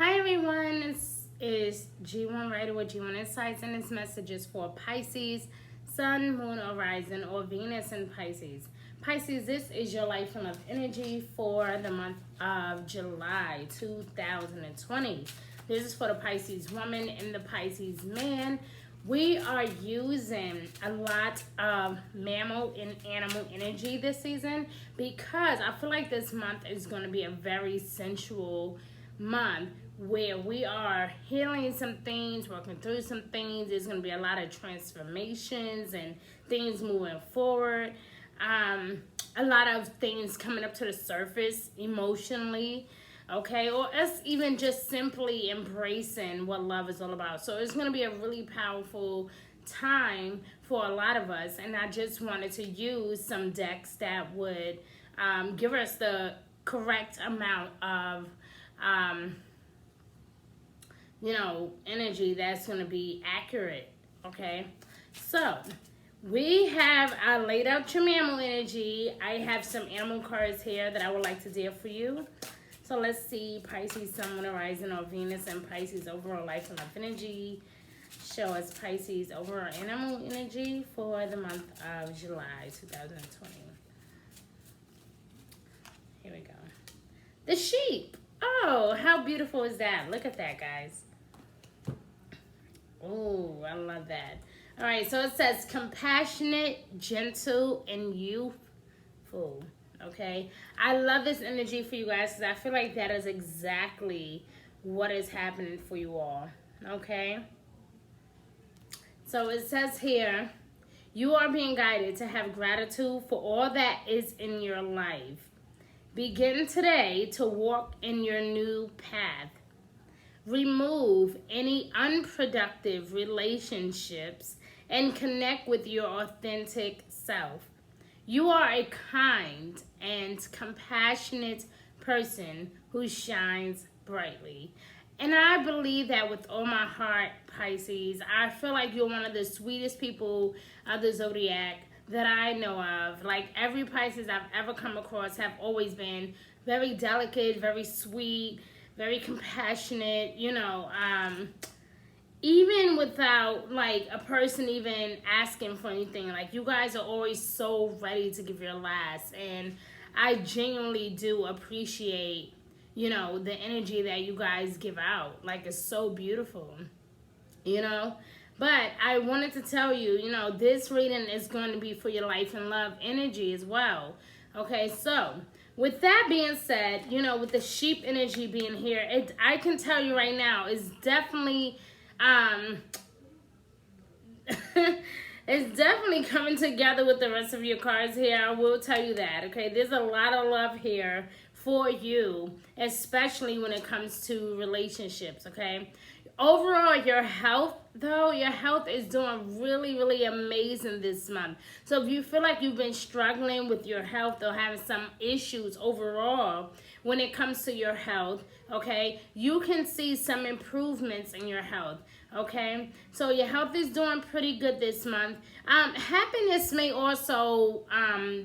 Hi everyone, this is G1 Writer with G1 Insights, and this message is for Pisces, Sun, Moon, or Rising, or Venus in Pisces. Pisces, this is your life and love energy for the month of July 2020. This is for the Pisces woman and the Pisces man. We are using a lot of mammal and animal energy this season because I feel like this month is going to be a very sensual month where we are healing some things, working through some things. There's going to be a lot of transformations and things moving forward. A lot of things coming up to the surface emotionally, okay, or us even just simply embracing what love is all about. So it's going to be a really powerful time for a lot of us, and I just wanted to use some decks that would give us the correct amount of energy that's going to be accurate, okay? So we have, I laid out your mammal energy. I have some animal cards here that I would like to deal for you. So let's see, Pisces, Sun, Moon, Rising, or Venus, and Pisces overall life and life energy. Show us Pisces overall animal energy for the month of July 2020. Here we go. The sheep. Oh, how beautiful is that? Look at that, guys. Oh, I love that. All right, so it says compassionate, gentle, and youthful. Okay, I love this energy for you guys because I feel like that is exactly what is happening for you all. Okay, so it says here, you are being guided to have gratitude for all that is in your life. Begin today to walk in your new path. Remove any unproductive relationships and connect with your authentic self. You are a kind and compassionate person who shines brightly. And I believe that with all my heart, Pisces. I feel like you're one of the sweetest people of the zodiac that I know of. Like every Pisces I've ever come across have always been very delicate, very sweet, very compassionate, even without like a person even asking for anything. Like you guys are always so ready to give your last, and I genuinely do appreciate the energy that you guys give out. Like it's so beautiful, but I wanted to tell you, this reading is going to be for your life and love energy as well. Okay, so with that being said, with the sheep energy being here, I can tell you right now, it's definitely it's definitely coming together with the rest of your cards here. I will tell you that, okay? There's a lot of love here for you, especially when it comes to relationships, okay? Overall, your health is doing really, really amazing this month. So if you feel like you've been struggling with your health or having some issues overall when it comes to your health, okay, you can see some improvements in your health. Okay, so your health is doing pretty good this month. Happiness may also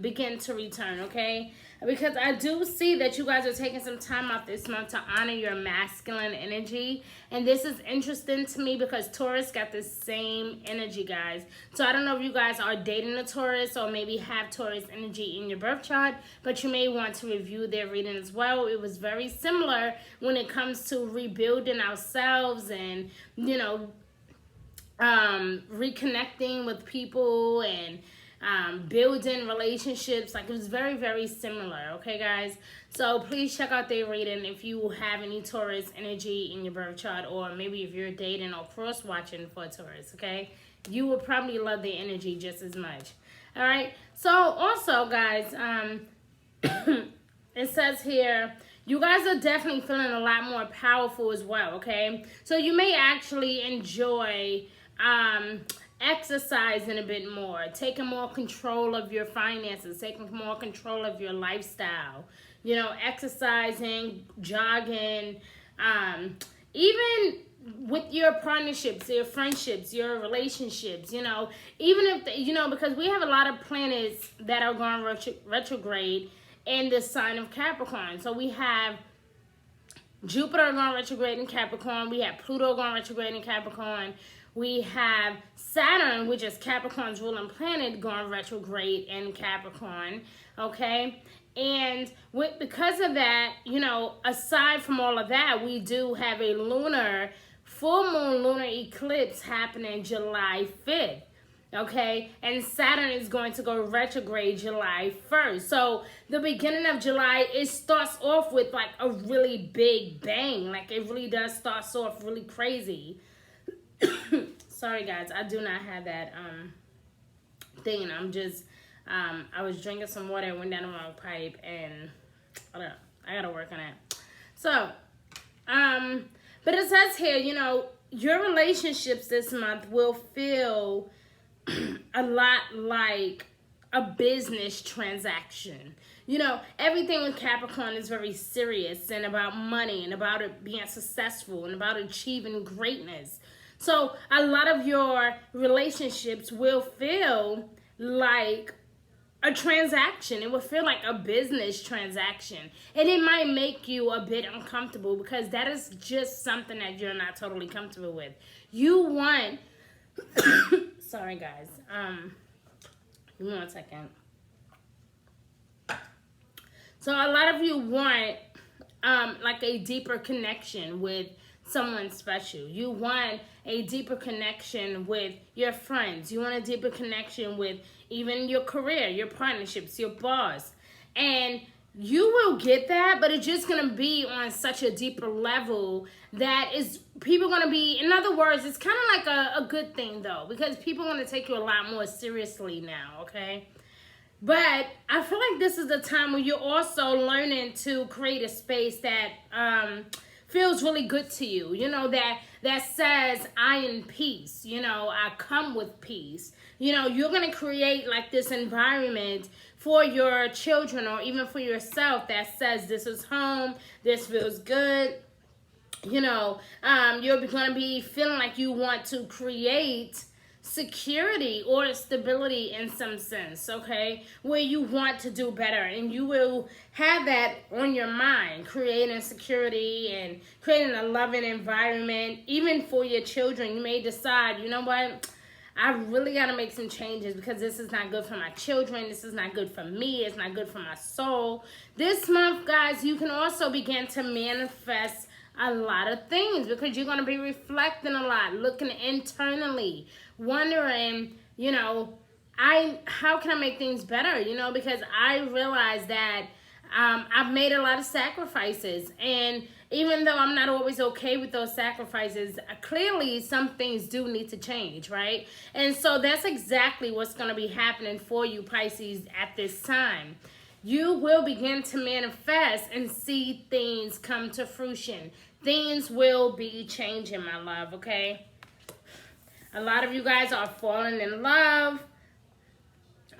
begin to return, okay? Because I do see that you guys are taking some time out this month to honor your masculine energy. And this is interesting to me because Taurus got the same energy, guys. So I don't know if you guys are dating a Taurus or maybe have Taurus energy in your birth chart, but you may want to review their reading as well. It was very similar when it comes to rebuilding ourselves and, reconnecting with people and building relationships. Like it was very, very similar. Okay, guys, so please check out their reading if you have any Taurus energy in your birth chart, or maybe if you're dating or cross watching for Taurus. Okay, you will probably love their energy just as much. All right, so also guys, it says here, you guys are definitely feeling a lot more powerful as well, okay? So you may actually enjoy exercising a bit more, taking more control of your finances, taking more control of your lifestyle, exercising, jogging, even with your partnerships, your friendships, your relationships, even if, because we have a lot of planets that are going retrograde in the sign of Capricorn. So we have Jupiter going retrograde in Capricorn. We have Pluto going retrograde in Capricorn. We have Saturn, which is Capricorn's ruling planet, going retrograde in Capricorn. Okay? And because of that, you know, aside from all of that, we do have a full moon lunar eclipse happening July 5th. Okay, and Saturn is going to go retrograde July 1st. So the beginning of July, it starts off with like a really big bang. Like it really does start off really crazy. Sorry guys, I do not have that thing. I'm just I was drinking some water and went down the wrong pipe, and I gotta work on it. So but it says here, you know, your relationships this month will feel a lot like a business transaction. You know, everything with Capricorn is very serious and about money and about it being successful and about achieving greatness. So a lot of your relationships will feel like a transaction. It will feel like a business transaction. And it might make you a bit uncomfortable because that is just something that you're not totally comfortable with. You want... Sorry, guys. Give me 1 second. So a lot of you want like a deeper connection with someone special. You want a deeper connection with your friends. You want a deeper connection with even your career, your partnerships, your boss. And you will get that, but it's just going to be on such a deeper level that is people going to be, in other words, it's kind of like a good thing though, because people are going to take you a lot more seriously now, okay? But I feel like this is the time where you're also learning to create a space that feels really good to you, you know, that says, I am peace, you know, I come with peace. You know, you're going to create like this environment for your children or even for yourself that says this is home, this feels good. You know, you're going to be feeling like you want to create security or stability in some sense, okay, where you want to do better, and you will have that on your mind, creating security and creating a loving environment. Even for your children, you may decide, you know what, I really got to make some changes because this is not good for my children. This is not good for me. It's not good for my soul. This month, guys, you can also begin to manifest a lot of things because you're going to be reflecting a lot, looking internally, wondering, you know, how can I make things better? You know, because I realize that I've made a lot of sacrifices, and even though I'm not always okay with those sacrifices, clearly some things do need to change, right? And so that's exactly what's going to be happening for you, Pisces, at this time. You will begin to manifest and see things come to fruition. Things will be changing, my love, okay? A lot of you guys are falling in love,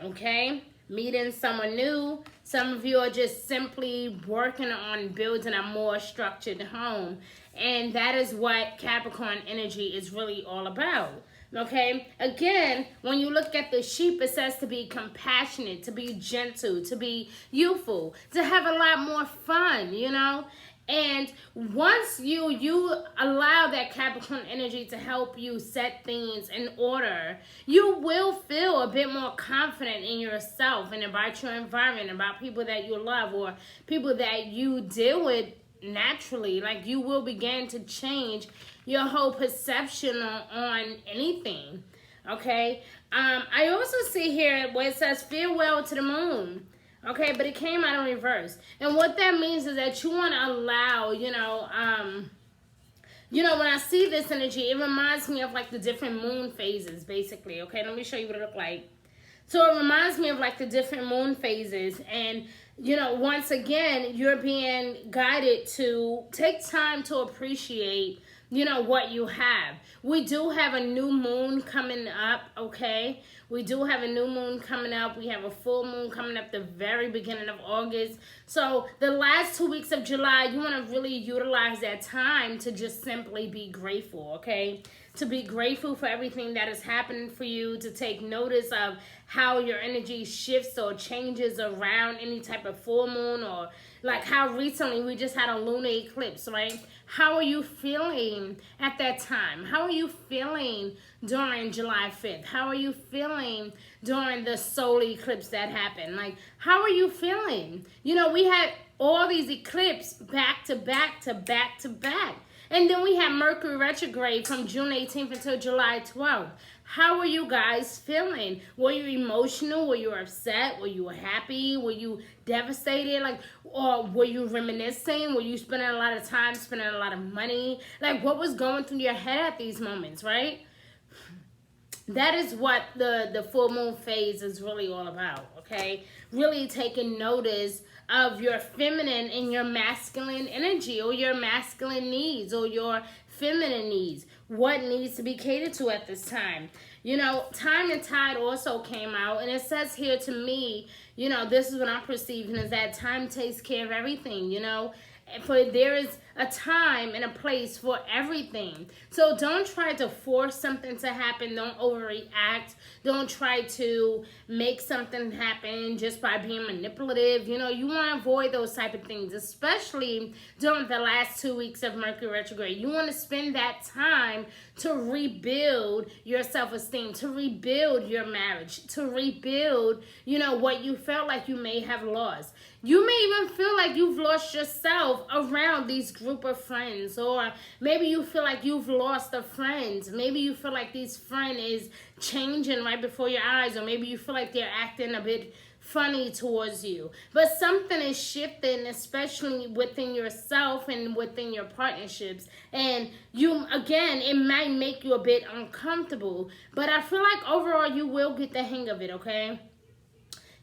okay? Meeting someone new. Some of you are just simply working on building a more structured home. And that is what Capricorn energy is really all about. Okay? Again, when you look at the sheep, it says to be compassionate, to be gentle, to be youthful, to have a lot more fun, you know? And once you allow that Capricorn energy to help you set things in order, you will feel a bit more confident in yourself and about your environment, about people that you love or people that you deal with naturally. Like, you will begin to change your whole perception on anything, okay? I also see here where it says farewell to the moon. Okay, but it came out in reverse. And what that means is that you want to allow, when I see this energy, it reminds me of like the different moon phases, basically. Okay, let me show you what it looked like. So it reminds me of like the different moon phases. And, once again, you're being guided to take time to appreciate what you have. We do have a new moon coming up, okay? We do have a new moon coming up. We have a full moon coming up the very beginning of August. So the last 2 weeks of July, you want to really utilize that time to just simply be grateful, okay? To be grateful for everything that is happening for you, to take notice of how your energy shifts or changes around any type of full moon, or like how recently we just had a lunar eclipse, right? How are you feeling at that time? How are you feeling during July 5th? How are you feeling during the solar eclipse that happened? Like, how are you feeling? You know, we had all these eclipses back to back to back to back. And then we had Mercury retrograde from June 18th until July 12th. How are you guys feeling? Were you emotional? Were you upset? Were you happy? Were you devastated? Like, or were you reminiscing? Were you spending a lot of time, spending a lot of money? Like, what was going through your head at these moments, right? That is what the full moon phase is really all about, okay? Really taking notice of your feminine and your masculine energy, or your masculine needs, or your feminine needs. What needs to be catered to at this time? You know, Time and Tide also came out, and it says here to me, you know, this is what I'm perceiving, is that time takes care of everything, you know? For there is a time and a place for everything. So don't try to force something to happen. Don't overreact. Don't try to make something happen just by being manipulative. You know, you want to avoid those type of things, especially during the last 2 weeks of Mercury retrograde. You want to spend that time to rebuild your self-esteem, to rebuild your marriage, to rebuild, you know, what you felt like you may have lost. You may even feel like you've lost yourself around these group of friends, or maybe you feel like you've lost a friend. Maybe you feel like this friend is changing right before your eyes, or maybe you feel like they're acting a bit funny towards you. But something is shifting, especially within yourself and within your partnerships. And you, again, it might make you a bit uncomfortable, but I feel like overall you will get the hang of it, okay?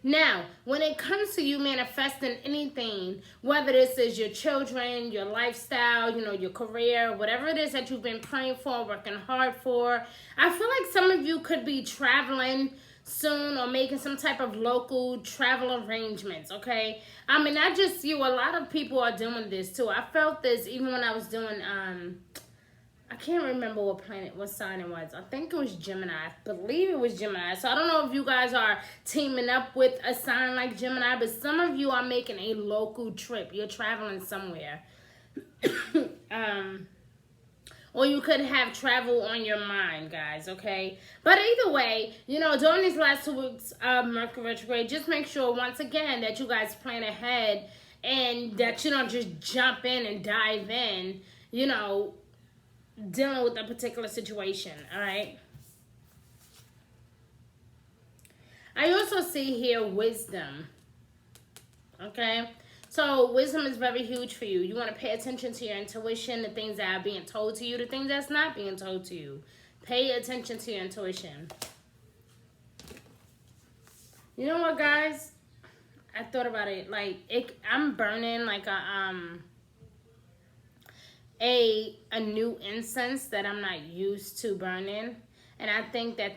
Now, when it comes to you manifesting anything, whether this is your children, your lifestyle, you know, your career, whatever it is that you've been praying for, working hard for, I feel like some of you could be traveling soon, or making some type of local travel arrangements, okay? I mean, not just you, a lot of people are doing this too. I felt this even when I was doing, I can't remember what sign it was. I think it was Gemini. I believe it was Gemini. So I don't know if you guys are teaming up with a sign like Gemini, but some of you are making a local trip. You're traveling somewhere. Or you could have travel on your mind, guys, okay? But either way, you know, during these last 2 weeks of Mercury retrograde, just make sure, once again, that you guys plan ahead, and that you don't just jump in and dive in, you know, dealing with a particular situation, all right? I also see here wisdom, okay? So wisdom is very huge for you. You want to pay attention to your intuition, the things that are being told to you, the things that's not being told to you. Pay attention to your intuition. You know what, guys? I thought about it. Like, I'm burning like a new incense that I'm not used to burning, and I think that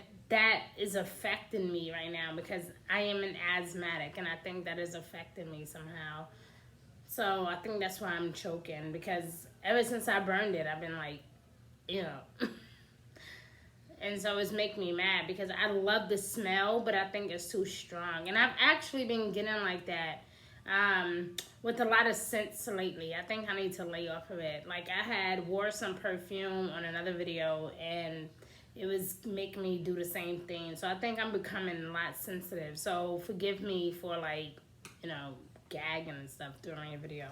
is affecting me right now, because I am an asthmatic, and I think that is affecting me somehow. So I think that's why I'm choking, because ever since I burned it, I've been like, you know. And so it's making me mad, because I love the smell, but I think it's too strong. And I've actually been getting like that with a lot of scents lately. I think I need to lay off of it. Like, I wore some perfume on another video, and it was making me do the same thing. So I think I'm becoming a lot sensitive. So forgive me for, like, you know, gagging and stuff during a video.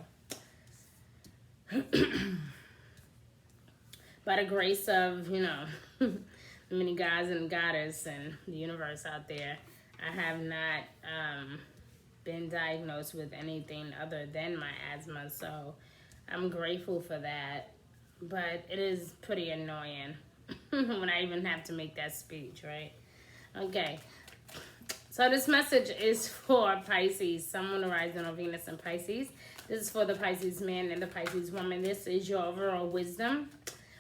By the grace of, you know, many gods and goddess and the universe out there, I have not been diagnosed with anything other than my asthma, so I'm grateful for that. But it is pretty annoying when I even have to make that speech, right? Okay. So this message is for Pisces, Sun, Moon, Horizon, or Venus in Pisces. This is for the Pisces man and the Pisces woman. This is your overall wisdom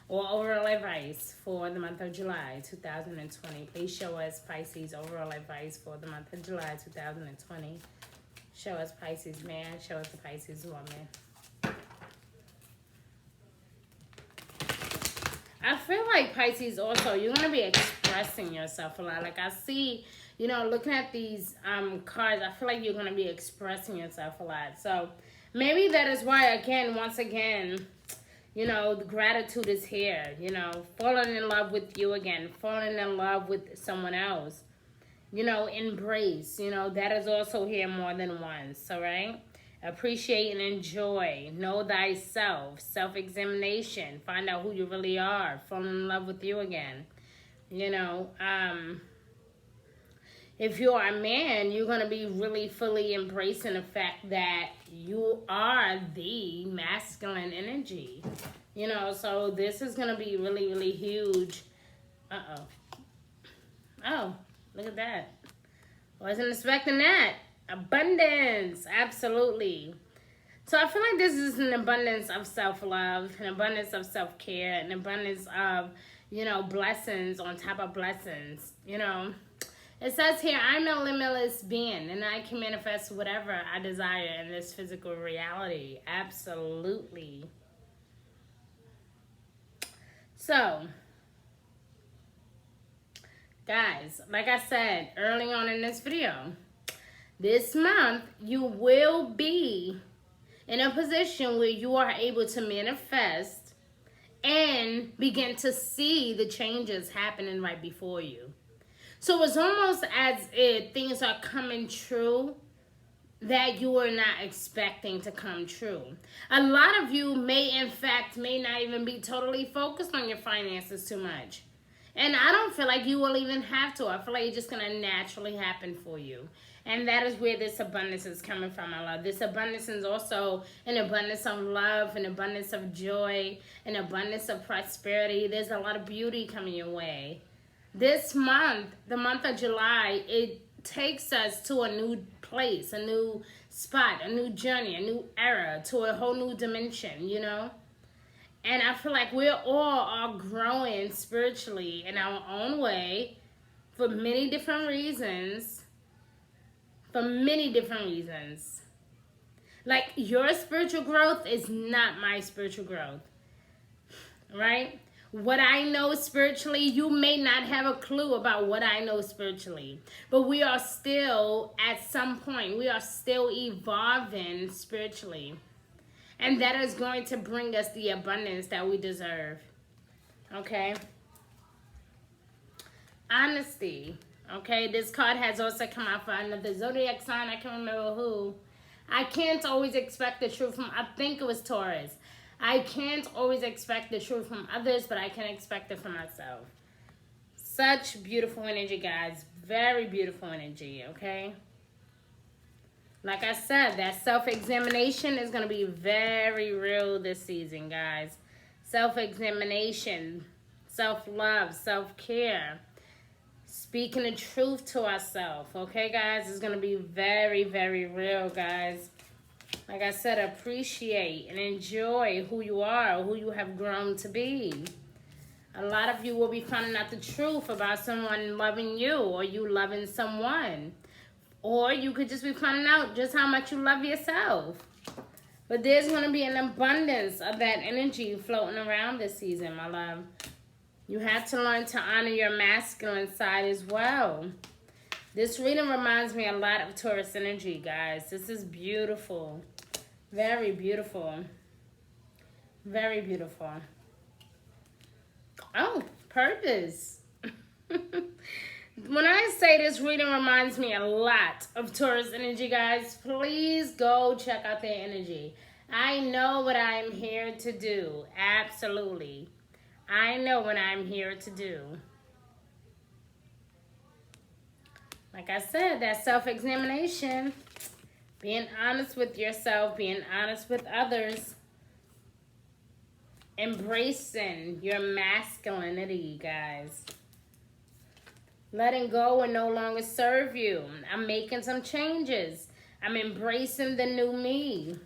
or overall advice for the month of July 2020. Please show us Pisces overall advice for the month of July 2020. Show us Pisces man, show us the Pisces woman. I feel like Pisces also, you're going to be expressing yourself a lot. Like I see, you know, looking at these cards, I feel like you're going to be expressing yourself a lot. So maybe that is why, again, once again, you know, the gratitude is here. You know, falling in love with you again, falling in love with someone else. You know, embrace, you know, that is also here more than once, all right? Appreciate and enjoy. Know thyself. Self-examination. Find out who you really are. Fall in love with you again. You know, if you are a man, you're going to be really fully embracing the fact that you are the masculine energy. You know, so this is going to be really, really huge. Uh-oh. Oh, look at that. Wasn't expecting that. Abundance. Absolutely. So I feel like this is an abundance of self-love, an abundance of self-care, an abundance of, you know, blessings on top of blessings, you know. It says here, I'm a limitless being, and I can manifest whatever I desire in this physical reality. Absolutely. So, guys, like I said early on in this video, this month you will be in a position where you are able to manifest and begin to see the changes happening right before you. So it's almost as if things are coming true that you were not expecting to come true. A lot of you may not even be totally focused on your finances too much. And I don't feel like you will even have to. I feel like it's just going to naturally happen for you. And that is where this abundance is coming from, my love. This abundance is also an abundance of love, an abundance of joy, an abundance of prosperity. There's a lot of beauty coming your way. This month, the month of July, it takes us to a new place, a new spot, a new journey, a new era, to a whole new dimension, you know? And I feel like we all are growing spiritually in our own way for many different reasons. Like, your spiritual growth is not my spiritual growth, right? What I know spiritually, you may not have a clue about what I know spiritually. But we are still, at some point, we are still evolving spiritually. And that is going to bring us the abundance that we deserve. Okay? Honesty. Okay? This card has also come out for another zodiac sign. I can't remember who. I can't always expect the truth from, I think it was Taurus. I can't always expect the truth from others, but I can expect it from myself. Such beautiful energy, guys. Very beautiful energy, okay? Like I said, that self-examination is going to be very real this season, guys. Self-examination, self-love, self-care. Speaking the truth to ourselves, okay, guys? It's going to be very, very real, guys. Like I said, appreciate and enjoy who you are, who you have grown to be. A lot of you will be finding out the truth about someone loving you or you loving someone. Or you could just be finding out just how much you love yourself. But there's going to be an abundance of that energy floating around this season, my love. You have to learn to honor your masculine side as well. This reading reminds me a lot of Taurus energy, guys. This is beautiful. Very beautiful. Very beautiful. Oh, purpose. When I say this reading reminds me a lot of Taurus energy, guys, please go check out their energy. I know what I'm here to do. Absolutely. I know what I'm here to do. Like I said, that self-examination, being honest with yourself, being honest with others, embracing your masculinity, guys. Letting go and no longer serve you. I'm making some changes. I'm embracing the new me.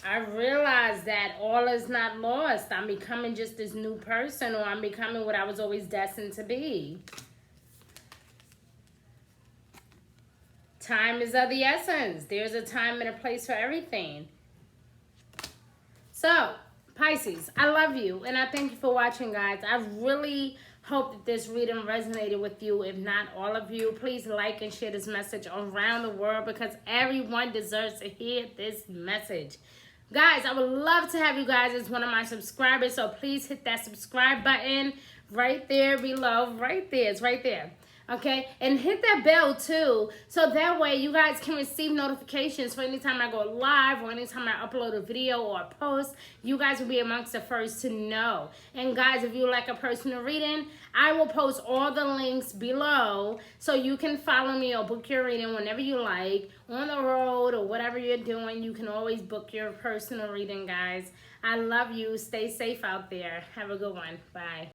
I realize that all is not lost. I'm becoming just this new person, or I'm becoming what I was always destined to be. Time is of the essence. There's a time and a place for everything. So, Pisces, I love you, and I thank you for watching, guys. I really hope that this reading resonated with you. If not all of you, please like and share this message around the world because everyone deserves to hear this message. Guys, I would love to have you guys as one of my subscribers, so please hit that subscribe button right there below. Right there. It's right there. Okay, and hit that bell too, so that way you guys can receive notifications for anytime I go live or anytime I upload a video or a post. You guys will be amongst the first to know. And guys, if you like a personal reading, I will post all the links below so you can follow me or book your reading whenever you like, on the road or whatever you're doing. You can always book your personal reading, guys. I love you. Stay safe out there. Have a good one. Bye.